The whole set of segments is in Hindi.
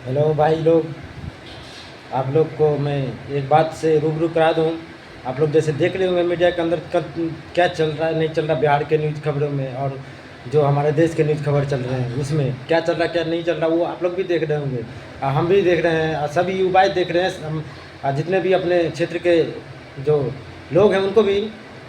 हेलो भाई लोग। आप लोग को मैं एक बात से रूबरू करा दूं। आप लोग जैसे देख रहे होंगे मीडिया के अंदर क्या चल रहा है नहीं चल रहा, बिहार के न्यूज़ खबरों में और जो हमारे देश के न्यूज़ खबर चल रहे हैं उसमें क्या चल रहा क्या नहीं चल रहा वो आप लोग भी देख रहे होंगे। हम भी देख रहे हैं, सभी युवाएं देख रहे हैं। जितने भी अपने क्षेत्र के जो लोग हैं उनको भी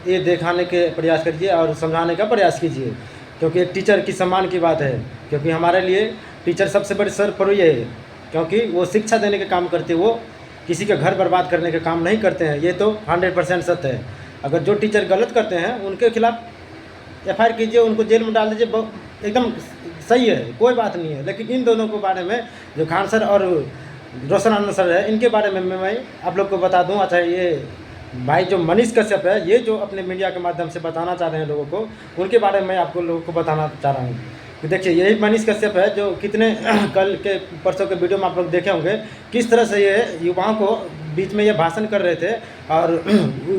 ये दिखाने के प्रयास करिए और समझाने का प्रयास कीजिए, क्योंकि एक टीचर की सम्मान की बात है। क्योंकि हमारे लिए टीचर सबसे बड़ी सरपरस्त है, क्योंकि वो शिक्षा देने का काम करते हैं, वो किसी का घर बर्बाद करने का काम नहीं करते हैं। ये तो 100% सत्य है। अगर जो टीचर गलत करते हैं उनके खिलाफ एफ कीजिए, उनको जेल में डाल दीजिए, एकदम सही है, कोई बात नहीं है। लेकिन इन दोनों के बारे में जो खान सर और रोशन आनंद सर है, इनके बारे में मैं आप लोग को बता दूं। अच्छा, ये भाई जो मनीष कश्यप है, ये जो अपने मीडिया के माध्यम से बताना चाह रहे हैं लोगों को, उनके बारे में आपको लोगों को बताना चाह रहा हूँ कि देखिए यही मनीष कश्यप है जो कितने कल के परसों के वीडियो में आप लोग देखे होंगे किस तरह से ये युवाओं को बीच में ये भाषण कर रहे थे और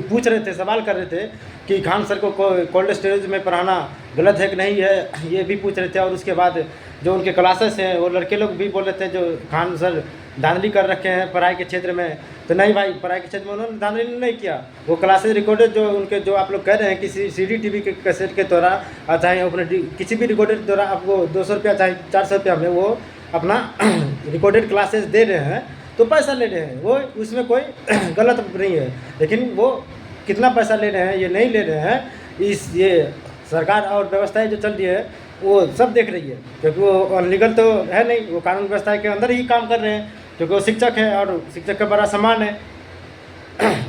पूछ रहे थे, सवाल कर रहे थे कि खान सर को कोल्ड स्टोरेज में पढ़ाना गलत है कि नहीं है, ये भी पूछ रहे थे। और उसके बाद जो उनके क्लासेस हैं वो लड़के लोग भी बोल रहे थे जो खान सर धांधली कर रखे हैं पढ़ाई के क्षेत्र में। तो नहीं भाई, पढ़ाई के क्षेत्र में उन्होंने धांधली नहीं किया। वो क्लासेज रिकॉर्डेड जो उनके जो आप लोग कह रहे हैं किसी CD TV के कैसेट के द्वारा, चाहे अपने किसी भी रिकॉर्डेड द्वारा आपको 200 रुपया चाहे 400 रुपया में वो अपना रिकॉर्डेड क्लासेस दे रहे हैं, तो पैसा ले रहे हैं, वो उसमें कोई गलत नहीं है। लेकिन वो कितना पैसा ले रहे हैं ये नहीं ले रहे हैं, इस ये सरकार और व्यवस्थाएं जो चल रही है वो सब देख रही है। क्योंकि वो अनलीगल तो है नहीं, वो कानून व्यवस्था के अंदर ही काम कर रहे हैं, क्योंकि वो शिक्षक है और शिक्षक का बड़ा सम्मान है।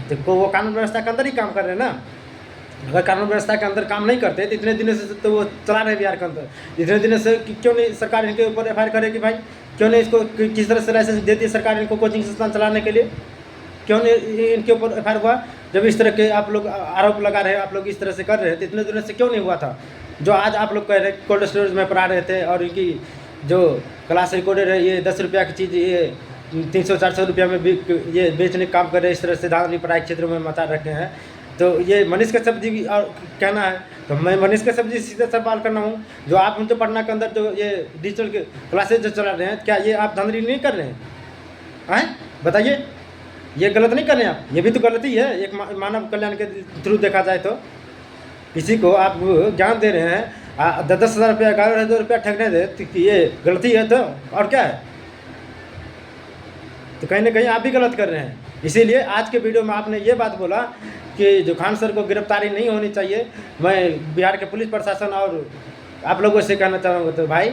तो वो कानून व्यवस्था के अंदर ही काम कर रहे हैं ना। अगर कानून व्यवस्था के अंदर काम नहीं करते तो इतने दिनों से तो वो चला रहे बिहार के अंदर। इतने दिनों से क्यों नहीं सरकार इनके ऊपर FIR करेगी भाई? क्यों नहीं इसको किस तरह से लाइसेंस देती है सरकार इनको कोचिंग संस्थान चलाने के लिए? क्यों नहीं इनके ऊपर FIR हुआ? जब इस तरह के आप लोग आरोप लगा रहे हैं, आप लोग इस तरह से कर रहे हैं, तो इतने दिनों से क्यों नहीं हुआ था? जो आज आप लोग कह रहे हैं कोल्ड स्टोरेज में पढ़ा रहे थे और इनकी जो क्लास रिकॉर्डेड है ये 10 रुपया की चीज़ ये 300-400 रुपया में ये बेचने का काम कर रहे हैं। इस तरह से धांधली पढ़ाई क्षेत्र में मचा रखे हैं। तो ये मनीष कश्यप जी भी और कहना है, तो मैं मनीष कश्यप जी सीधा सवाल करना हूँ, जो आप मुझे पढ़ना के अंदर जो ये डिजिटल के क्लासेज जो चला रहे हैं, क्या ये आप धांधली नहीं कर रहे हैं? बताइए, ये गलत नहीं कर रहे हैं आप? ये भी तो गलती है एक मानव कल्याण के थ्रू देखा जाए तो। किसी को आप ज्ञान दे रहे हैं 10-10 हज़ार रुपया 11,000 रुपया ठगने दे, तो ये गलती है तो और क्या है? तो कहीं ना कहीं आप भी गलत कर रहे हैं। इसीलिए आज के वीडियो में आपने ये बात बोला कि जो खान सर को गिरफ्तारी नहीं होनी चाहिए। मैं बिहार के पुलिस प्रशासन और आप लोगों से कहना चाहूँगा, तो भाई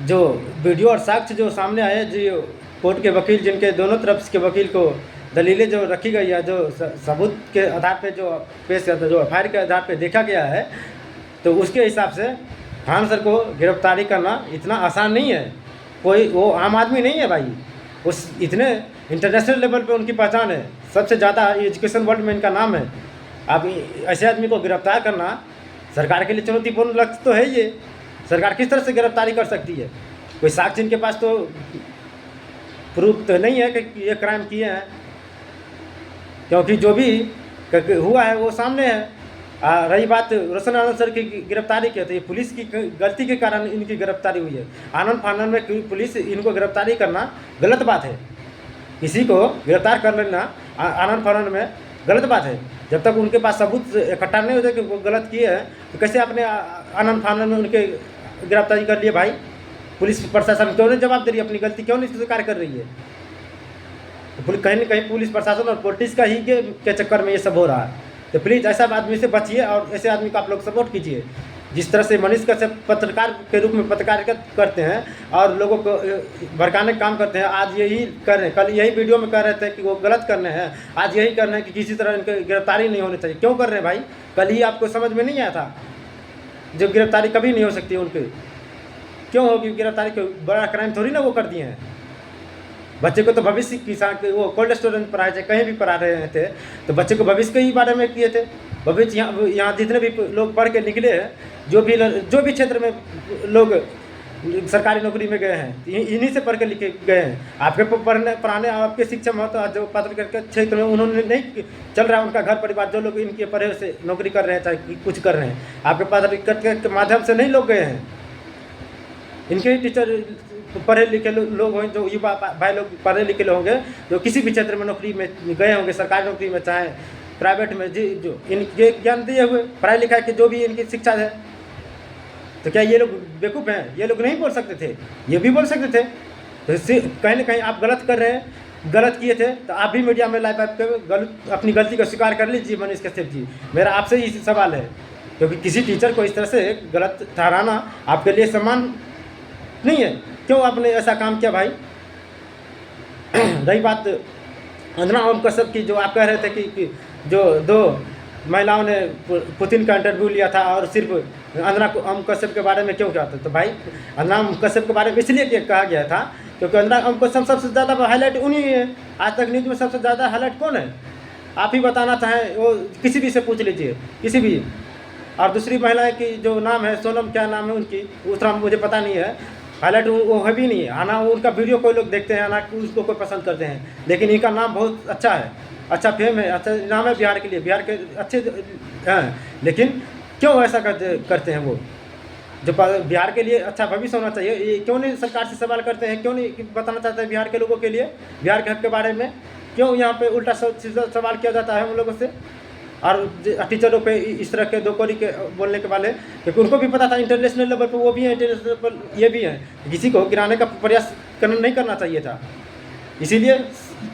जो वीडियो और साक्ष्य जो सामने आए, जो कोर्ट के वकील जिनके दोनों तरफ के वकील को दलीलें जो रखी गई है, जो सबूत के आधार पे जो पेश करता, जो FIR के आधार पे देखा गया है, तो उसके हिसाब से खान सर को गिरफ्तारी करना इतना आसान नहीं है। कोई वो आम आदमी नहीं है भाई, उस इतने इंटरनेशनल लेवल पे उनकी पहचान है, सबसे ज़्यादा एजुकेशन वर्ल्ड में इनका नाम है। अब ऐसे आदमी को गिरफ्तार करना सरकार के लिए चुनौतीपूर्ण लक्ष्य तो है। ये सरकार किस तरह से गिरफ्तारी कर सकती है? कोई साक्ष्य इनके पास तो प्रूफ तो नहीं है कि ये क्राइम किए हैं, क्योंकि जो भी हुआ है वो सामने है। रही बात रोशन आनंद सर की गिरफ्तारी की, तो ये पुलिस की गलती के कारण इनकी गिरफ्तारी हुई है। आनंद फानन में पुलिस इनको गिरफ्तारी करना गलत बात है। किसी को गिरफ्तार कर लेना आनंद फानन में गलत बात है। जब तक उनके पास सबूत इकट्ठा नहीं होते कि वो गलत किए हैं, तो कैसे आपने आनंद फानन में उनके गिरफ्तारी कर लिए भाई? पुलिस प्रशासन क्यों नहीं जवाब दे रही, अपनी गलती क्यों नहीं स्वीकार कर रही है? तो कहीं ना कहीं पुलिस प्रशासन और पॉलिटिक्स का ही के चक्कर में ये सब हो रहा है। तो प्लीज़ ऐसा आदमी से बचिए और ऐसे आदमी को आप लोग सपोर्ट कीजिए। जिस तरह से मनीष कश्यप पत्रकार के रूप में पत्रकारिता करते हैं और लोगों को भड़काने का काम करते हैं, आज यही कर रहे हैं। कल यही वीडियो में कह रहे थे कि वो गलत कर रहे हैं, आज यही कर रहे हैं कि किसी तरह इनकी गिरफ्तारी नहीं होनी चाहिए। क्यों कर रहे हैं भाई? कल ही आपको समझ में नहीं आया था जो गिरफ्तारी कभी नहीं हो सकती उनकी? क्यों होगी गिरफ्तारी? क्यों? बड़ा क्राइम थोड़ी ना वो कर दिए हैं। बच्चे को तो भविष्य किसान के वो कोल्ड स्टोरेज में पढ़ाए थे, कहीं भी पढ़ा रहे थे, तो बच्चे को भविष्य के ही बारे में किए थे। भविष्य यहाँ जितने भी लोग पढ़ के निकले हैं, जो भी क्षेत्र में लोग सरकारी नौकरी में गए हैं, इन्हीं से पढ़ के लिखे गए हैं। आपके पढ़ाने आपके शिक्षा महत्व जो पत्रकार के क्षेत्र में उन्होंने नहीं चल रहा है उनका घर परिवार, जो लोग इनके पढ़े से नौकरी कर रहे हैं चाहे कुछ कर रहे हैं, आपके पत्रकार के माध्यम से नहीं लोग गए हैं। इनके ही टीचर पढ़े लिखे लोग होंगे, जो युवा भाई लोग पढ़े लिखे लोग होंगे, जो किसी भी क्षेत्र में नौकरी में गए होंगे, सरकारी नौकरी में चाहे प्राइवेट में, जी जो इनके ज्ञान दिए हुए पढ़ाई लिखाई की जो भी इनकी शिक्षा है, तो क्या ये लोग बेवकूफ़ हैं? ये लोग नहीं बोल सकते थे? ये भी बोल सकते थे। तो इससे कहीं ना कहीं आप गलत कर रहे हैं, गलत किए थे तो आप भी मीडिया में लाइव आकर अपनी गलती को स्वीकार कर लीजिए। मनीष कश्यप जी, मेरा आपसे ही सवाल है, क्योंकि किसी टीचर को इस तरह से गलत ठहराना आपके लिए सम्मान नहीं है। क्यों आपने ऐसा काम किया भाई? रही बात अंजना ओम कश्यप की, जो आप कह रहे थे कि जो 2 महिलाओं ने पुतिन का इंटरव्यू लिया था और सिर्फ अंजना ओम कश्यप के बारे में क्यों कहा था? तो भाई अंजना ओम कश्यप के बारे में इसलिए कहा गया था क्योंकि अंजना ओम कश्यप सबसे ज़्यादा हाईलाइट उन्हीं है। आज तक न्यूज़ में सबसे ज़्यादा हाईलाइट कौन है? आप ही बताना चाहें, वो किसी भी से पूछ लीजिए, किसी भी। और दूसरी महिला की जो नाम है, सोनम क्या नाम है उनकी, उतना मुझे पता नहीं है, हाईलाइट वो है भी नहीं है। हाँ ना, उनका वीडियो कोई लोग देखते हैं ना, उसको कोई पसंद करते हैं, लेकिन इनका नाम बहुत अच्छा है, अच्छा फेम है, अच्छा नाम है बिहार के लिए, बिहार के अच्छे हैं। लेकिन क्यों ऐसा करते हैं वो? जो बिहार के लिए अच्छा भविष्य होना चाहिए, ये क्यों नहीं सरकार से सवाल करते हैं? क्यों नहीं बताना चाहते हैं बिहार के लोगों के लिए, बिहार के हक के बारे में? क्यों यहाँ पे उल्टा सवाल किया जाता है उन लोगों से? और टीचरों पे इस तरह के 2 कौड़ी के बोलने के वाले, क्योंकि उनको भी पता था इंटरनेशनल लेवल पर वो भी हैं, इंटरनेशनल लेवल ये भी हैं, किसी को गिराने का प्रयास नहीं करना चाहिए था, इसीलिए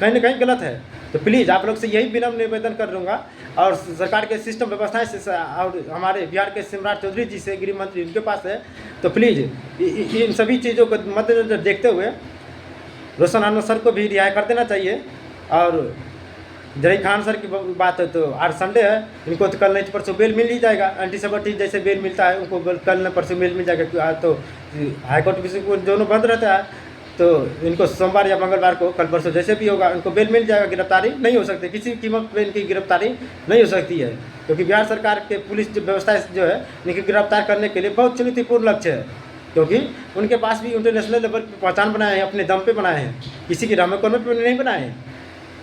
कहीं ना कहीं गलत है। तो प्लीज़ आप लोग से यही विनम्र निवेदन कर दूँगा, और सरकार के सिस्टम व्यवस्थाएं से और हमारे बिहार के सम्राट चौधरी जी से, गृह मंत्री उनके पास है, तो प्लीज़ इन सभी चीज़ों को मद्देनजर देखते हुए रोशन आनंद सर को भी रिहाई कर देना चाहिए। और जरी खान सर की बात है तो आज संडे है, इनको तो कल नहीं तो परसों बेल मिल ही जाएगा। एंटी सेबर्टी जैसे बेल मिलता है उनको कल न परसों बेल मिल जाएगा। आज तो हाईकोर्ट को दोनों बंद रहता है, तो इनको सोमवार या मंगलवार को, कल परसों जैसे भी होगा, इनको बेल मिल जाएगा। गिरफ्तारी नहीं हो सकती, किसी कीमत पर इनकी गिरफ्तारी नहीं हो सकती है, क्योंकि बिहार सरकार के पुलिस व्यवस्था जो है इनकी गिरफ्तार करने के लिए बहुत चुनौतीपूर्ण लक्ष्य है, क्योंकि उनके पास भी इंटरनेशनल लेवल पर पहचान बनाए हैं, अपने दम पे बनाए हैं, किसी की रामकोर में नहीं बनाए हैं,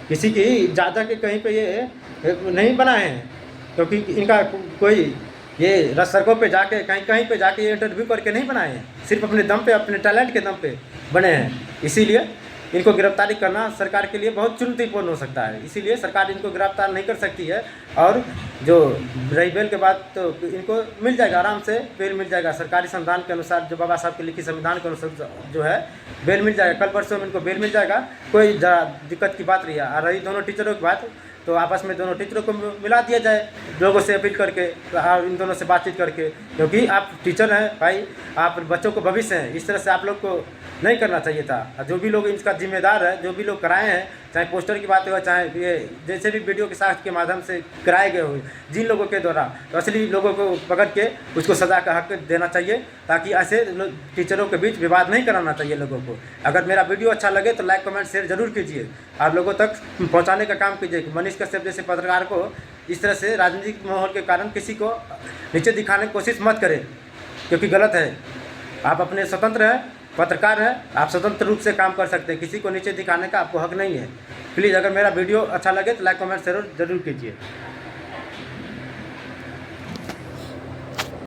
किसी की ज़्यादा के कहीं पे ये नहीं बनाए हैं, क्योंकि इनका कोई ये सड़कों पे जाके कहीं पे जाके ये इंटरव्यू करके नहीं बनाए हैं, सिर्फ अपने दम पे, अपने टैलेंट के दम पे बने हैं। इसीलिए इनको गिरफ्तारी करना सरकार के लिए बहुत चुनौतीपूर्ण हो सकता है, इसीलिए सरकार इनको गिरफ्तार नहीं कर सकती है। और जो रही बेल के बाद तो इनको मिल जाएगा, आराम से बेल मिल जाएगा, सरकारी संविधान के अनुसार, जो बाबा साहब के लिखित संविधान के अनुसार जो है बेल मिल जाएगा। कल परसों में इनको बेल मिल जाएगा, कोई ज़्यादा दिक्कत की बात नहीं है। और रही दोनों टीचरों की बात, तो आपस में दोनों टीचरों को मिला दिया जाए, लोगों से अपील करके, इन दोनों से बातचीत करके, क्योंकि आप टीचर हैं भाई, आप बच्चों को भविष्य हैं, इस तरह से आप लोग को नहीं करना चाहिए था। जो भी लोग इसका जिम्मेदार है, जो भी लोग कराए हैं, चाहे पोस्टर की बात हो, चाहे ये जैसे भी वीडियो के साथ के माध्यम से कराए गए हुए जिन लोगों के द्वारा, तो असली लोगों को पकड़ के उसको सज़ा का हक देना चाहिए, ताकि ऐसे टीचरों के बीच विवाद नहीं कराना चाहिए लोगों को। अगर मेरा वीडियो अच्छा लगे तो लाइक कमेंट शेयर जरूर कीजिए, आप लोगों तक पहुँचाने का काम कीजिए। मनीष कश्यप जैसे पत्रकार को इस तरह से राजनीतिक माहौल के कारण किसी को नीचे दिखाने की कोशिश मत करें, क्योंकि गलत है। आप अपने स्वतंत्र हैं, पत्रकार है, आप स्वतंत्र रूप से काम कर सकते हैं, किसी को नीचे दिखाने का आपको हक नहीं है। प्लीज़ अगर मेरा वीडियो अच्छा लगे तो लाइक कमेंट जरूर कीजिए।